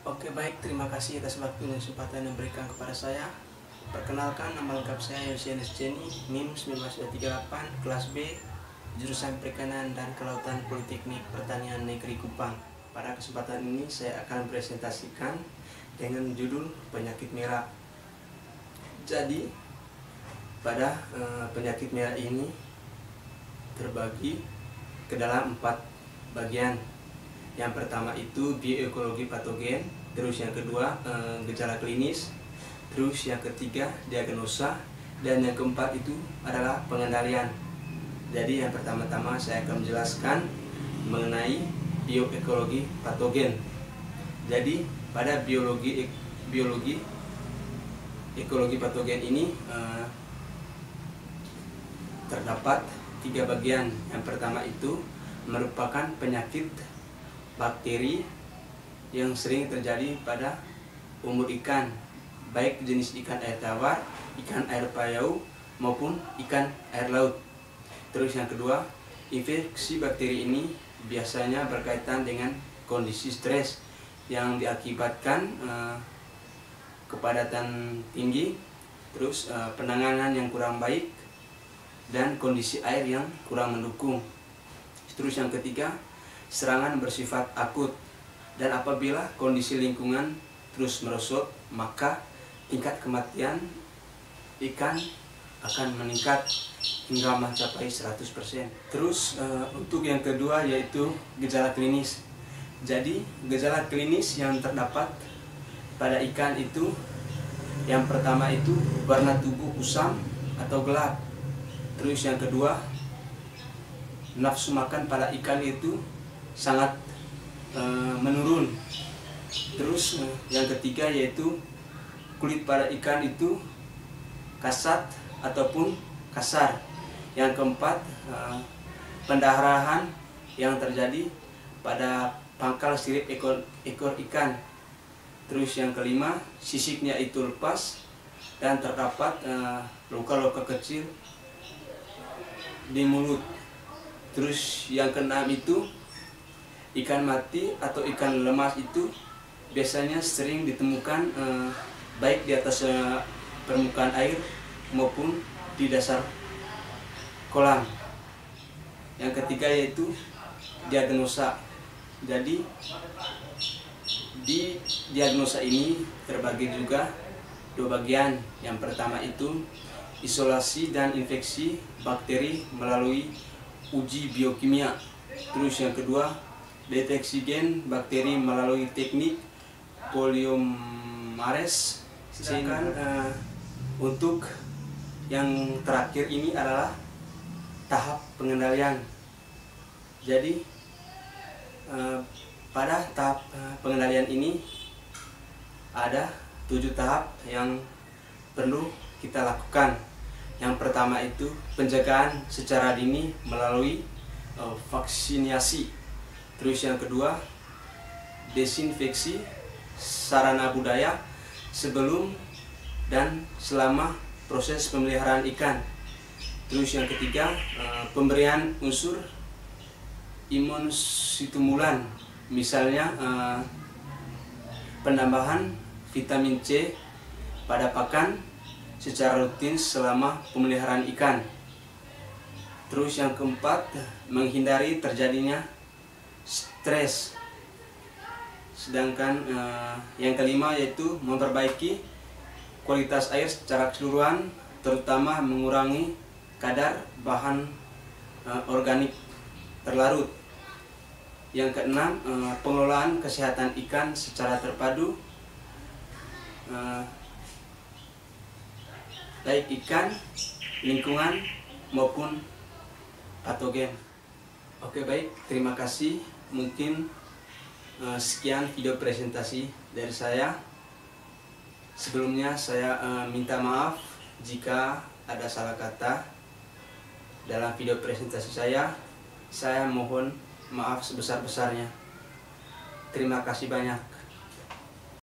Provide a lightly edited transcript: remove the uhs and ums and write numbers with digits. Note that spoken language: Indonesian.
Oke baik, terima kasih atas waktu dan kesempatan yang diberikan kepada saya. Perkenalkan, nama lengkap saya Yosenes Jenny, NIM 1938, kelas B, jurusan Perikanan dan Kelautan Politeknik Pertanian Negeri Kupang. Pada kesempatan ini saya akan presentasikan dengan judul penyakit merah. Jadi, pada penyakit merah ini terbagi ke dalam 4 bagian. Yang pertama itu bioekologi patogen, terus yang kedua gejala klinis, terus yang ketiga diagnosa, dan yang keempat itu adalah pengendalian. Jadi yang pertama-tama saya akan menjelaskan mengenai bioekologi patogen. Jadi pada ekologi patogen ini terdapat 3 bagian. Yang pertama itu merupakan penyakit bakteri yang sering terjadi pada umur ikan, baik jenis ikan air tawar, ikan air payau, maupun ikan air laut. Terus yang kedua, infeksi bakteri ini biasanya berkaitan dengan kondisi stres yang diakibatkan kepadatan tinggi, terus penanganan yang kurang baik, dan kondisi air yang kurang mendukung. Terus yang ketiga, serangan bersifat akut, dan apabila kondisi lingkungan terus merosot, maka tingkat kematian ikan akan meningkat hingga mencapai 100%. Terus untuk yang kedua yaitu gejala klinis. Jadi gejala klinis yang terdapat pada ikan itu, yang pertama itu warna tubuh kusam atau gelap. Terus yang kedua, nafsu makan pada ikan itu sangat menurun. Terus yang ketiga yaitu kulit pada ikan itu kasat ataupun kasar. Yang keempat, pendarahan yang terjadi pada pangkal sirip ekor ikan. Terus yang kelima, sisiknya itu lepas dan terdapat luka-luka kecil di mulut. Terus yang keenam itu ikan mati atau ikan lemas itu biasanya sering ditemukan baik di atas permukaan air maupun di dasar kolam. Yang ketiga yaitu diagnosa. Jadi di diagnosa ini terbagi juga 2 bagian. Yang pertama itu isolasi dan infeksi bakteri melalui uji biokimia. Terus yang kedua, deteksi gen bakteri melalui teknik poliomerase. Sedangkan untuk yang terakhir ini adalah tahap pengendalian. Jadi pada tahap pengendalian ini ada 7 tahap yang perlu kita lakukan. Yang pertama itu penjagaan secara dini melalui vaksinasi. Terus yang kedua, desinfeksi sarana budaya sebelum dan selama proses pemeliharaan ikan. Terus yang ketiga, pemberian unsur imunstimulan, misalnya penambahan vitamin C pada pakan secara rutin selama pemeliharaan ikan. Terus yang keempat, menghindari terjadinya stres. Sedangkan yang kelima yaitu memperbaiki kualitas air secara keseluruhan, terutama mengurangi kadar bahan organik terlarut. Yang keenam, pengelolaan kesehatan ikan secara terpadu, baik ikan, lingkungan, maupun patogen. Oke baik, terima kasih. Mungkin sekian video presentasi dari saya. Sebelumnya saya minta maaf jika ada salah kata dalam video presentasi saya. Saya mohon maaf sebesar-besarnya. Terima kasih banyak.